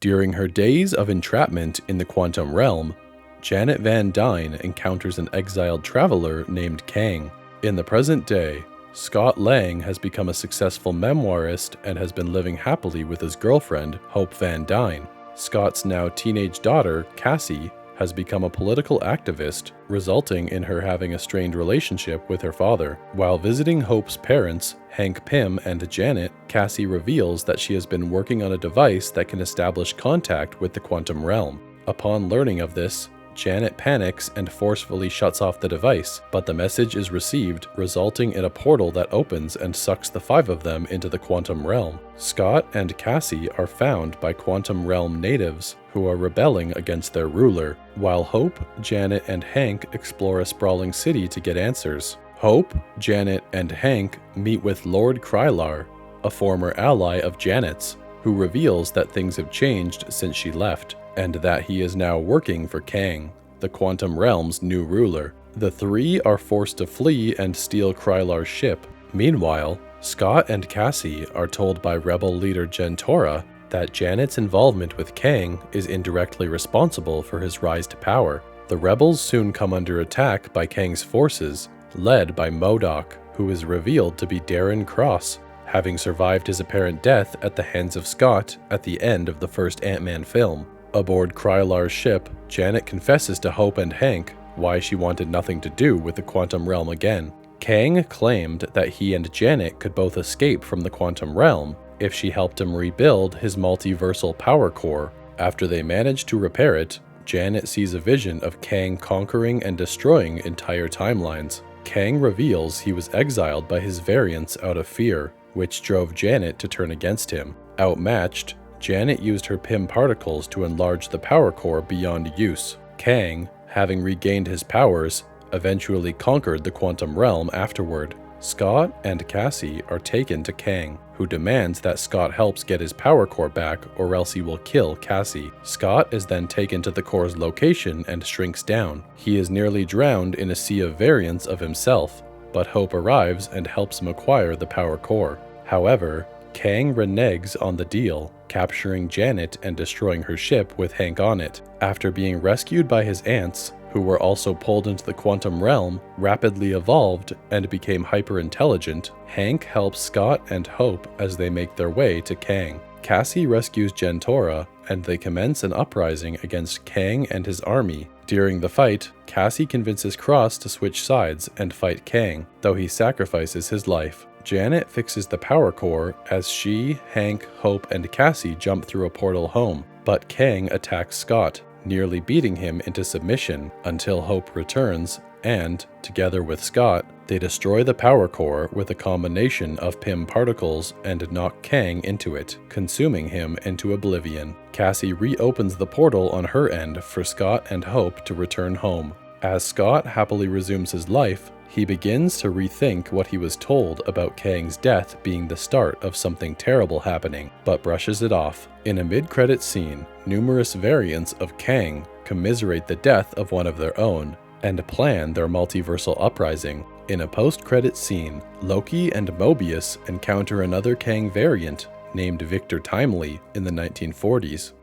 During her days of entrapment in the quantum realm, Janet Van Dyne encounters an exiled traveler named Kang. In the present day, Scott Lang has become a successful memoirist and has been living happily with his girlfriend, Hope Van Dyne. Scott's now teenage daughter, Cassie, has become a political activist, resulting in her having a strained relationship with her father. While visiting Hope's parents, Hank Pym and Janet, Cassie reveals that she has been working on a device that can establish contact with the quantum realm. Upon learning of this, Janet panics and forcefully shuts off the device, but the message is received, resulting in a portal that opens and sucks the 5 of them into the quantum realm. Scott and Cassie are found by quantum realm natives who are rebelling against their ruler, while Hope, Janet, and Hank explore a sprawling city to get answers. Hope, Janet, and Hank meet with Lord Krylar, a former ally of Janet's, who reveals that things have changed since she left, and that he is now working for Kang, the quantum realm's new ruler. The 3 are forced to flee and steal Krylar's ship. Meanwhile, Scott and Cassie are told by rebel leader Gentora that Janet's involvement with Kang is indirectly responsible for his rise to power. The rebels soon come under attack by Kang's forces, led by MODOK, who is revealed to be Darren Cross, having survived his apparent death at the hands of Scott at the end of the first Ant-Man film. Aboard Krylar's ship, Janet confesses to Hope and Hank why she wanted nothing to do with the quantum realm again. Kang claimed that he and Janet could both escape from the quantum realm if she helped him rebuild his multiversal power core. After they managed to repair it, Janet sees a vision of Kang conquering and destroying entire timelines. Kang reveals he was exiled by his variants out of fear, which drove Janet to turn against him. Outmatched, Janet used her Pym particles to enlarge the power core beyond use. Kang, having regained his powers, eventually conquered the quantum realm afterward. Scott and Cassie are taken to Kang, who demands that Scott helps get his power core back or else he will kill Cassie. Scott is then taken to the core's location and shrinks down. He is nearly drowned in a sea of variants of himself, but Hope arrives and helps him acquire the power core. However, Kang reneges on the deal, capturing Janet and destroying her ship with Hank on it. After being rescued by his aunts, who were also pulled into the quantum realm, rapidly evolved, and became hyper-intelligent, Hank helps Scott and Hope as they make their way to Kang. Cassie rescues Gentora, and they commence an uprising against Kang and his army. During the fight, Cassie convinces Cross to switch sides and fight Kang, though he sacrifices his life. Janet fixes the power core as she, Hank, Hope, and Cassie jump through a portal home, but Kang attacks Scott, nearly beating him into submission until Hope returns, and, together with Scott, they destroy the power core with a combination of Pym particles and knock Kang into it, consuming him into oblivion. Cassie reopens the portal on her end for Scott and Hope to return home. As Scott happily resumes his life, he begins to rethink what he was told about Kang's death being the start of something terrible happening, but brushes it off. In a mid-credits scene, numerous variants of Kang commiserate the death of one of their own and plan their multiversal uprising. In a post-credits scene, Loki and Mobius encounter another Kang variant named Victor Timely in the 1940s.